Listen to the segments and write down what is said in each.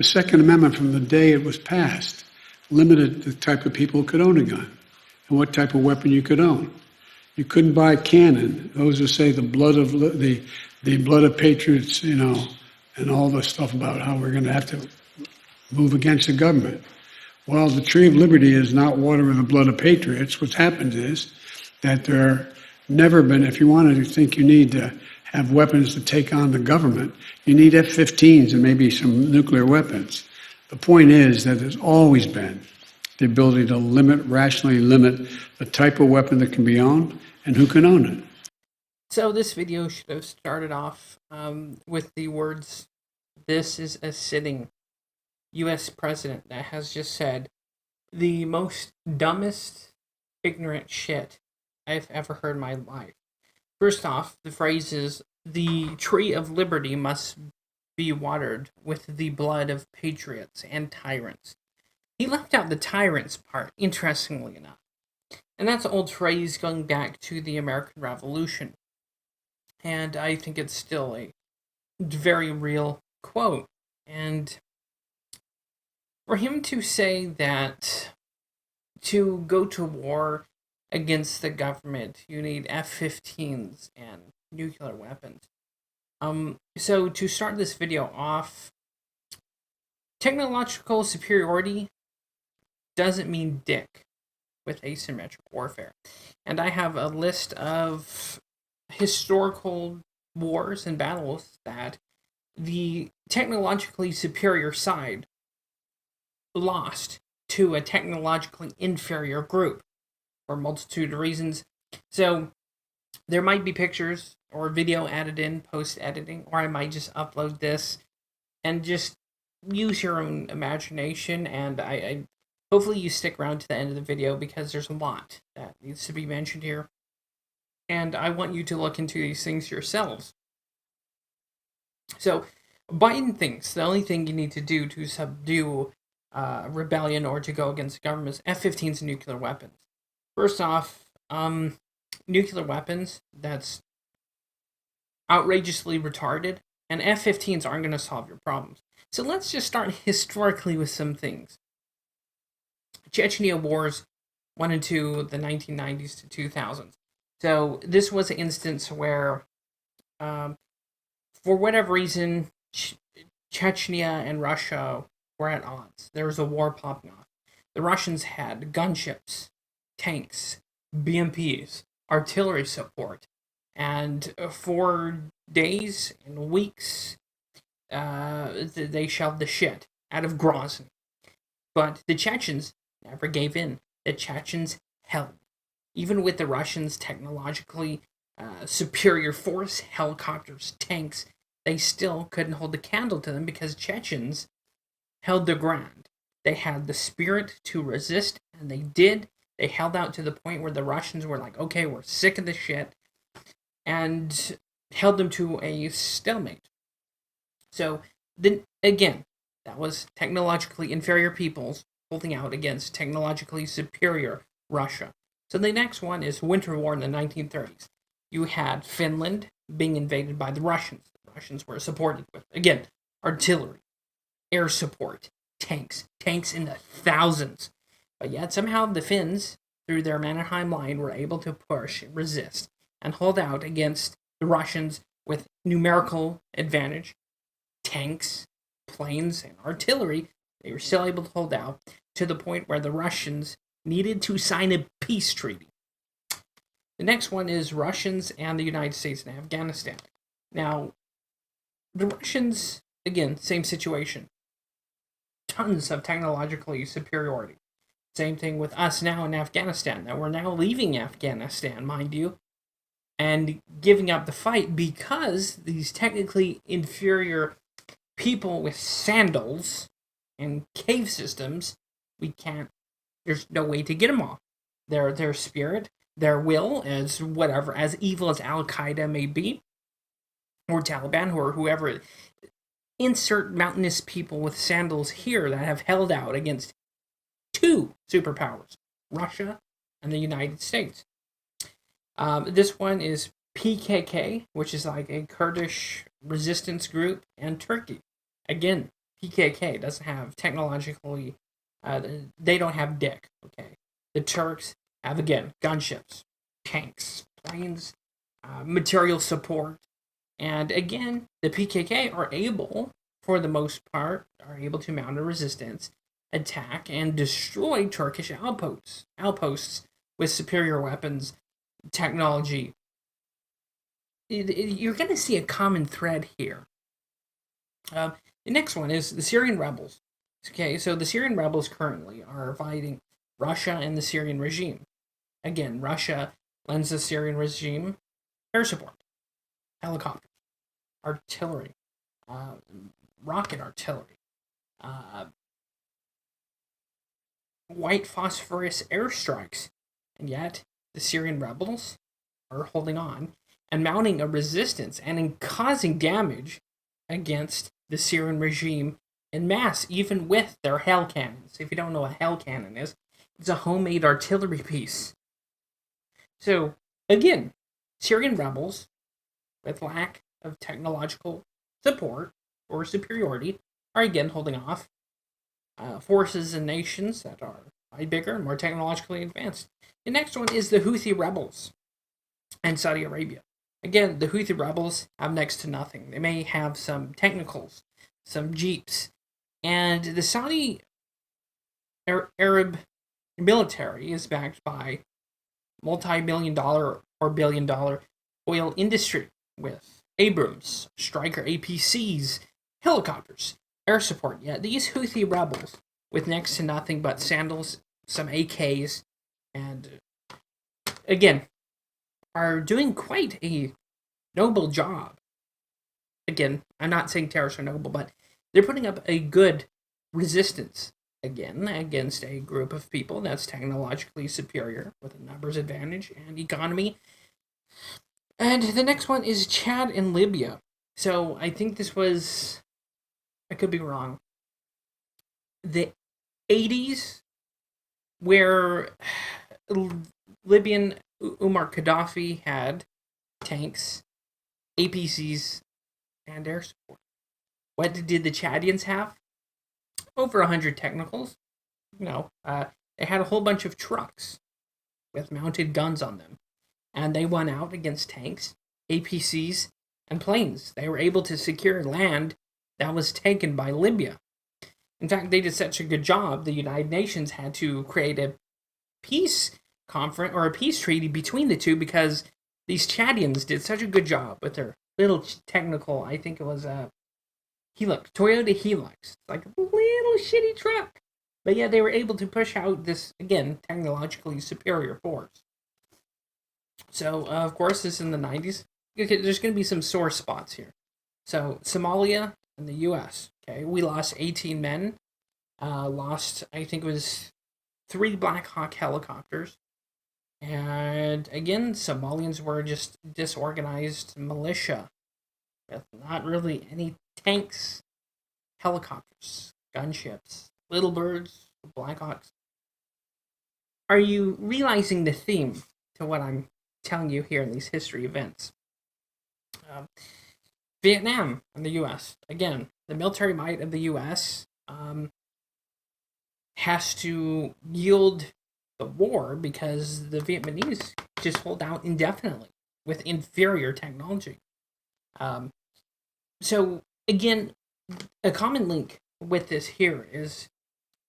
The Second Amendment, from the day it was passed, limited the type of people who could own a gun and what type of weapon you could own. You couldn't buy a cannon. Those who say the blood of patriots, and all the stuff about how we're going to have to move against the government. Well, the tree of liberty is not water with the blood of patriots. What happens is that there never been, if you want to think you need to have weapons to take on the government, you need F-15s and maybe some nuclear weapons. The point is that there's always been the ability to rationally limit the type of weapon that can be owned and who can own it. So this video should have started off with the words, "This is a sitting U.S. president that has just said the most dumbest, ignorant shit I've ever heard in my life." First off, the phrase is, "The tree of liberty must be watered with the blood of patriots and tyrants." He left out the tyrants part, interestingly enough. And that's an old phrase going back to the American Revolution. And I think it's still a very real quote. And for him to say that to go to war against the government, you need F-15s and nuclear weapons. So to start this video off, technological superiority doesn't mean dick with asymmetric warfare. And I have a list of historical wars and battles that the technologically superior side lost to a technologically inferior group for a multitude of reasons. So there might be pictures or video added in post-editing, or I might just upload this and just use your own imagination, and I hopefully you stick around to the end of the video because there's a lot that needs to be mentioned here. And I want you to look into these things yourselves. So, Biden thinks the only thing you need to do to subdue rebellion or to go against the government is F-15s and nuclear weapons. First off, nuclear weapons, that's outrageously retarded, and F-15s aren't going to solve your problems. So let's just start historically with some things. Chechnya Wars 1 and 2, the 1990s to 2000s. So this was an instance where, for whatever reason, Chechnya and Russia were at odds. There was a war popping off. The Russians had gunships, tanks, BMPs, artillery support, and for days and weeks, they shoved the shit out of Grozny. But the Chechens never gave in. The Chechens held. Even with the Russians' technologically superior force, helicopters, tanks, they still couldn't hold a candle to them because Chechens held their ground. They had the spirit to resist, and they did. They held out to the point where the Russians were like, okay, we're sick of this shit, and held them to a stalemate. So, then again, that was technologically inferior peoples holding out against technologically superior Russia. So the next one is Winter War in the 1930s. You had Finland being invaded by the Russians. The Russians were supported with, again, artillery, air support, tanks in the thousands. But yet somehow the Finns, through their Mannerheim line, were able to push, resist, and hold out against the Russians with numerical advantage, tanks, planes, and artillery. They were still able to hold out to the point where the Russians needed to sign a peace treaty. The next one is Russians and the United States and Afghanistan. Now, the Russians, again, same situation. Tons of technologically superiority. Same thing with us now in Afghanistan. Now, we're now leaving Afghanistan, mind you, and giving up the fight because these technically inferior people with sandals and cave systems, there's no way to get them off. Their spirit, their will, as whatever, as evil as Al-Qaeda may be, or Taliban, or whoever, insert mountainous people with sandals here that have held out against two superpowers, Russia and the United States. This one is PKK, which is like a Kurdish resistance group, and Turkey. Again, PKK doesn't have technologically, they don't have dick, okay? The Turks have, again, gunships, tanks, planes, material support, and again, the PKK are able, for the most part, are able to mount a resistance, attack, and destroy Turkish outposts with superior weapons, technology. You're going to see a common thread here. The next one is the Syrian rebels. Okay, so the Syrian rebels currently are fighting Russia and the Syrian regime. Again, Russia lends the Syrian regime air support, helicopters, artillery, rocket artillery, white phosphorus airstrikes, and yet the Syrian rebels are holding on and mounting a resistance and causing damage against the Syrian regime en masse, even with their hell cannons. If you don't know what a hell cannon is, it's a homemade artillery piece. So, again, Syrian rebels, with lack of technological support or superiority, are again holding off forces and nations that are bigger and more technologically advanced. The next one is the Houthi rebels in Saudi Arabia. Again, the Houthi rebels have next to nothing. They may have some technicals, some jeeps, and the Saudi Arab military is backed by multi-million-dollar or billion-dollar oil industry with Abrams, Stryker APCs, helicopters, air support. Yet these Houthi rebels, with next to nothing but sandals, some AKs, and again, are doing quite a noble job. Again, I'm not saying terrorists are noble, but they're putting up a good resistance, again, against a group of people that's technologically superior with a numbers advantage and economy. And the next one is Chad and Libya. So I think this was, I could be wrong, the 80s, where Libyan Umar Gaddafi had tanks, APCs, and air support. What did the Chadians have? Over 100 technicals. They had a whole bunch of trucks with mounted guns on them. And they won out against tanks, APCs, and planes. They were able to secure land that was taken by Libya. In fact, they did such a good job, the United Nations had to create a peace conference or a peace treaty between the two because these Chadians did such a good job with their little technical, I think it was a Hilux, Toyota Hilux. It's like a little shitty truck. But yeah, they were able to push out this, again, technologically superior force. So, of course, this is in the 90s. Okay, there's going to be some sore spots here. So, Somalia and the U.S. Okay, we lost 18 men. Lost, I think it was 3 Black Hawk helicopters. And again, Somalians were just disorganized militia with not really any tanks, helicopters, gunships, little birds, Black Hawks. Are you realizing the theme to what I'm telling you here in these history events? Vietnam and the U.S. Again, the military might of the U.S. Has to yield the war because the Vietnamese just hold out indefinitely with inferior technology. So, again, a common link with this here is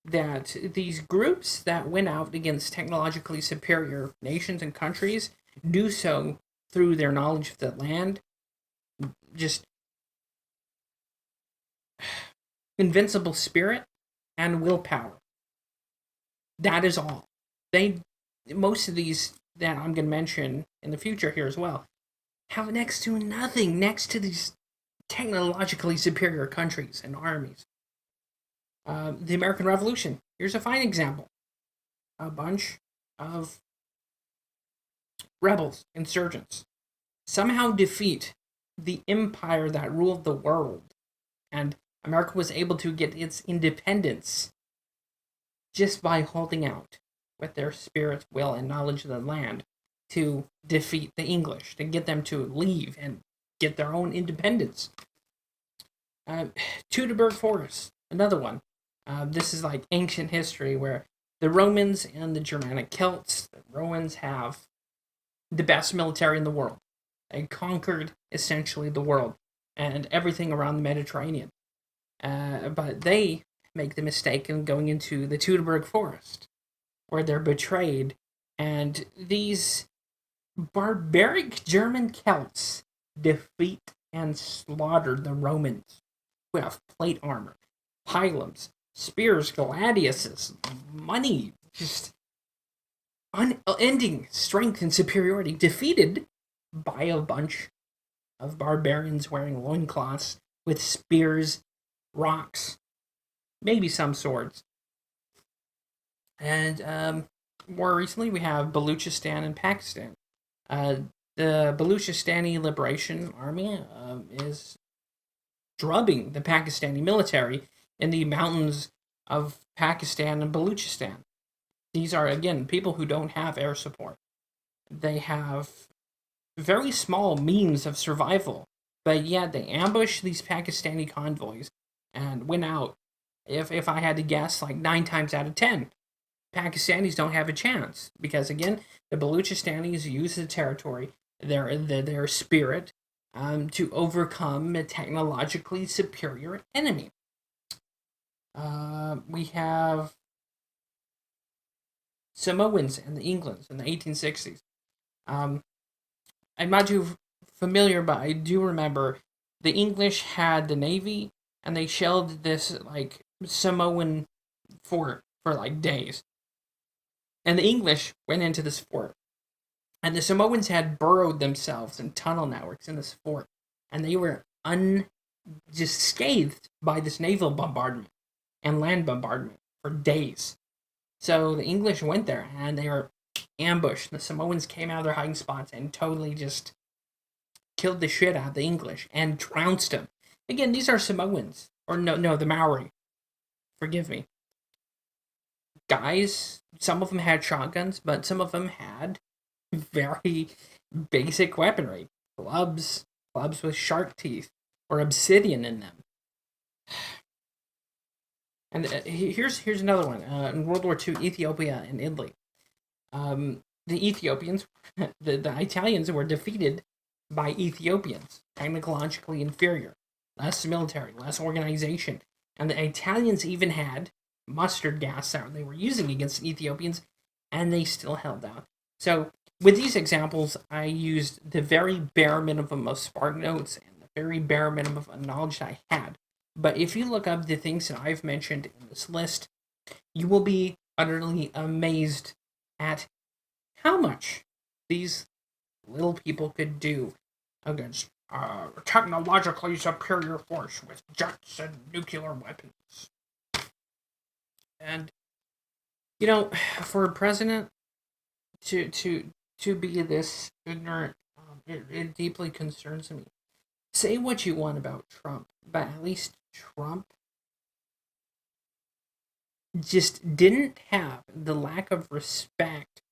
that these groups that went out against technologically superior nations and countries do so through their knowledge of the land, just invincible spirit and willpower. That is all. Most of these that I'm going to mention in the future here as well have next to nothing next to these technologically superior countries and armies. The American Revolution. Here's a fine example. A bunch of rebels, insurgents, somehow defeat the empire that ruled the world. And America was able to get its independence just by holding out with their spirit, will, and knowledge of the land to defeat the English, to get them to leave and get their own independence. Teutoburg Forest. another one. This is like ancient history where the Romans and the Germanic Celts, the Romans have the best military in the world. They conquered essentially the world and everything around the Mediterranean. But they make the mistake in going into the Teutoburg Forest, where they're betrayed, and these barbaric German Celts defeat and slaughter the Romans, who have plate armor, pylons, spears, gladiuses, money, just unending strength and superiority, defeated by a bunch of barbarians wearing loincloths with spears, rocks, maybe some swords. And more recently, we have Baluchistan and Pakistan. The Baluchistani Liberation Army is drubbing the Pakistani military in the mountains of Pakistan and Baluchistan. These are, again, people who don't have air support. They have very small means of survival, but yet they ambush these Pakistani convoys and win out. If I had to guess, like 9 times out of 10, Pakistanis don't have a chance because, again, the Baluchistanis use the territory, their spirit, to overcome a technologically superior enemy. We have Samoans and the Englands in the 1860s. I'm not too familiar, but I do remember the English had the navy, and they shelled this like Samoan fort for like days. And the English went into this fort, and the Samoans had burrowed themselves in tunnel networks in this fort, and they were just scathed by this naval bombardment and land bombardment for days. So the English went there, and they were ambushed. The Samoans came out of their hiding spots and totally just killed the shit out of the English and trounced them. Again, these are Samoans. Or no, the Maori. Forgive me. Guys, some of them had shotguns, but some of them had very basic weaponry. Clubs with shark teeth, or obsidian in them. And here's another one. In World War II, Ethiopia and Italy. The Ethiopians, the Italians were defeated by Ethiopians, technologically inferior, less military, less organization. And the Italians even had mustard gas that they were using against the Ethiopians, and they still held out. So with these examples, I used the very bare minimum of Spark Notes and the very bare minimum of knowledge that I had. But if you look up the things that I've mentioned in this list, you will be utterly amazed at how much these little people could do against technologically superior force with jets and nuclear weapons. And, for a president to be this ignorant, it deeply concerns me. Say what you want about Trump, but at least Trump just didn't have the lack of respect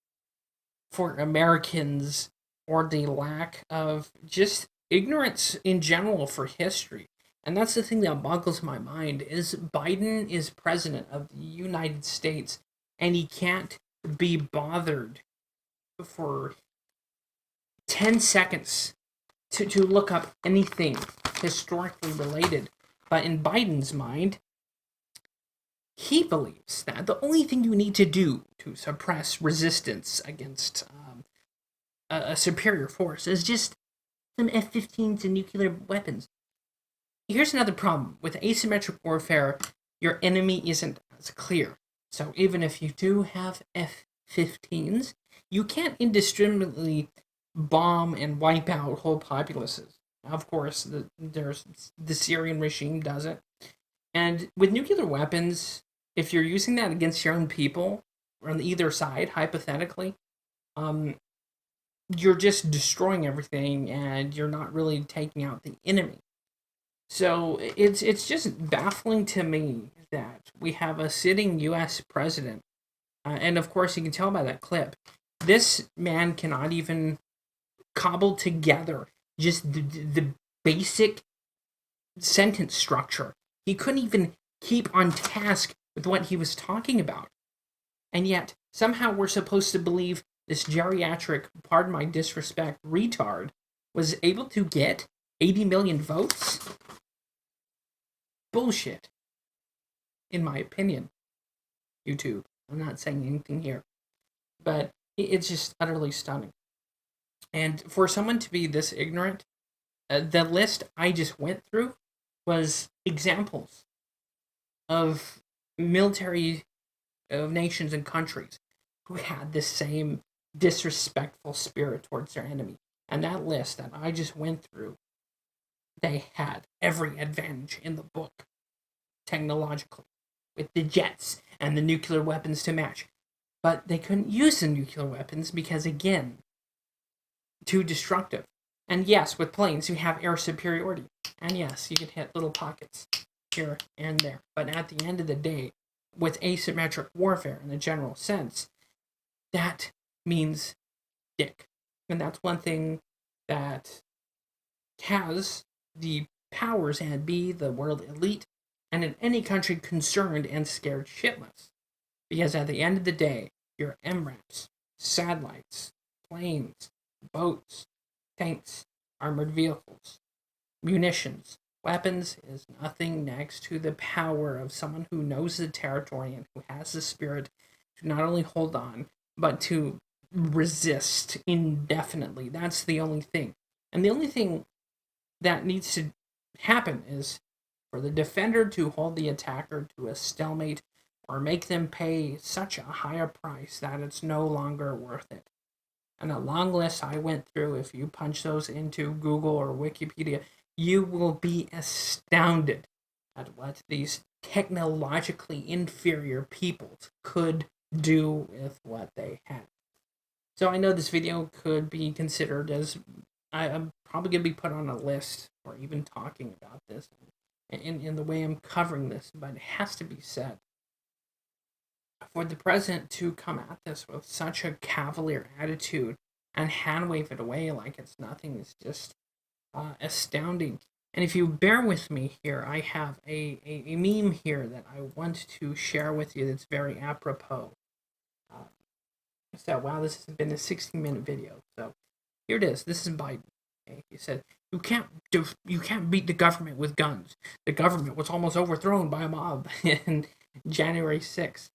for Americans or the lack of just ignorance in general for history. And that's the thing that boggles my mind is Biden is president of the United States, and he can't be bothered for 10 seconds to look up anything historically related. But in Biden's mind, he believes that the only thing you need to do to suppress resistance against a superior force is just some F-15s and nuclear weapons. Here's another problem. With asymmetric warfare, your enemy isn't as clear. So even if you do have F-15s, you can't indiscriminately bomb and wipe out whole populaces. Of course, the Syrian regime does it. And with nuclear weapons, if you're using that against your own people, on either side, hypothetically, you're just destroying everything, and you're not really taking out the enemy. So it's just baffling to me that we have a sitting U.S. president, and of course you can tell by that clip, this man cannot even cobble together just the basic sentence structure. He couldn't even keep on task with what he was talking about. And yet, somehow we're supposed to believe this geriatric, pardon my disrespect, retard was able to get 80 million votes? Bullshit. In my opinion. YouTube. I'm not saying anything here. But it's just utterly stunning. And for someone to be this ignorant, the list I just went through was examples of military of nations and countries who had the same disrespectful spirit towards their enemy. And that list that I just went through, they had every advantage in the book, technologically, with the jets and the nuclear weapons to match. But they couldn't use the nuclear weapons because, again, too destructive. And yes, with planes, you have air superiority. And yes, you can hit little pockets here and there. But at the end of the day, with asymmetric warfare in the general sense, that means dick. And that's one thing that has the powers and be the world elite and in any country concerned and scared shitless. Because at the end of the day, your MRAPs, satellites, planes, boats, tanks, armored vehicles, munitions, weapons is nothing next to the power of someone who knows the territory and who has the spirit to not only hold on, but to resist indefinitely. That's the only thing. And the only thing that needs to happen is for the defender to hold the attacker to a stalemate or make them pay such a higher price that it's no longer worth it. And a long list I went through, if you punch those into Google or Wikipedia, you will be astounded at what these technologically inferior peoples could do with what they had. So I know this video could be considered as, I'm probably going to be put on a list or even talking about this in the way I'm covering this, but it has to be said. For the president to come at this with such a cavalier attitude and hand wave it away like it's nothing is just astounding. And if you bear with me here, I have a meme here that I want to share with you that's very apropos. So, wow, this has been a 16-minute video. So, here it is. This is Biden. Okay? He said, you can't beat the government with guns. The government was almost overthrown by a mob in January 6th.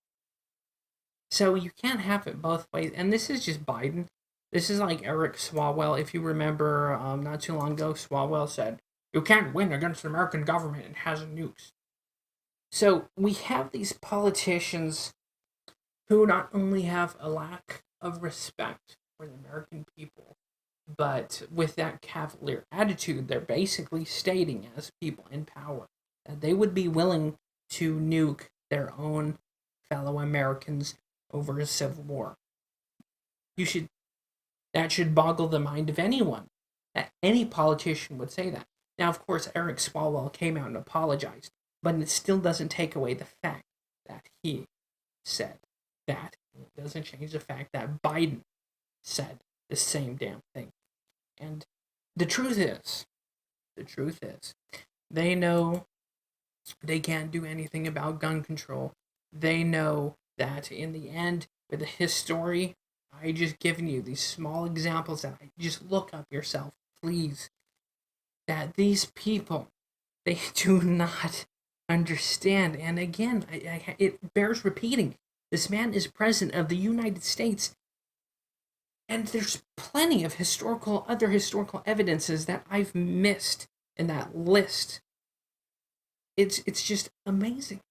So you can't have it both ways. And this is just Biden. This is like Eric Swalwell. If you remember, not too long ago, Swalwell said, you can't win against the American government. It has nukes. So we have these politicians who not only have a lack of respect for the American people, but with that cavalier attitude, they're basically stating as people in power that they would be willing to nuke their own fellow Americans over a civil war. That should boggle the mind of anyone, that any politician would say that. Now, of course, Eric Swalwell came out and apologized, but it still doesn't take away the fact that he said that. It doesn't change the fact that Biden said the same damn thing. And the truth is, they know they can't do anything about gun control. They know that in the end, with the history, I just given you these small examples that I just look up yourself, please, that these people, they do not understand. And again, it bears repeating. This man is president of the United States, and there's plenty of other historical evidences that I've missed in that list. It's just amazing.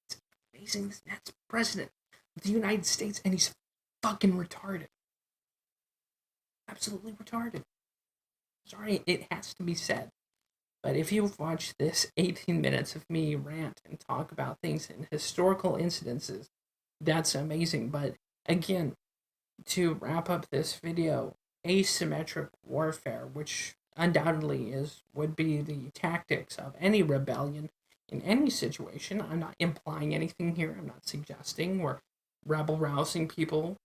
It's amazing. That's president of the United States, and he's fucking retarded. Absolutely retarded. Sorry, it has to be said. But if you've watched this 18 minutes of me rant and talk about things in historical incidences, that's amazing. But again, to wrap up this video, asymmetric warfare, which undoubtedly would be the tactics of any rebellion in any situation. I'm not implying anything here. I'm not suggesting we're rebel rousing people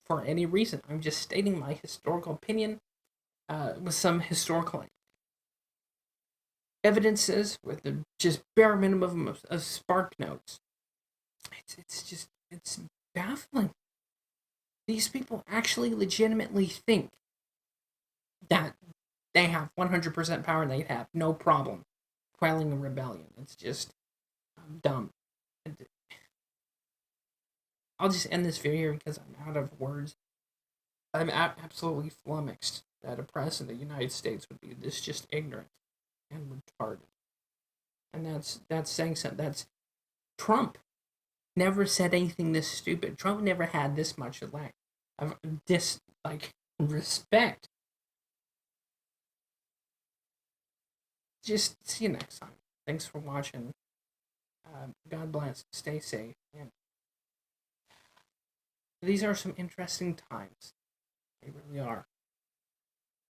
for any reason. I'm just stating my historical opinion with some historical evidences with the just bare minimum of spark notes. It's baffling. These people actually legitimately think that they have 100% power and they'd have no problem quelling a rebellion. It's just dumb. I'll just end this video here because I'm out of words. I'm absolutely flummoxed that a president of the United States would be this just ignorant and retarded. And that's saying something. That's Trump never said anything this stupid. Trump never had this much of respect. Just see you next time. Thanks for watching. God bless. Stay safe. And these are some interesting times. They really are.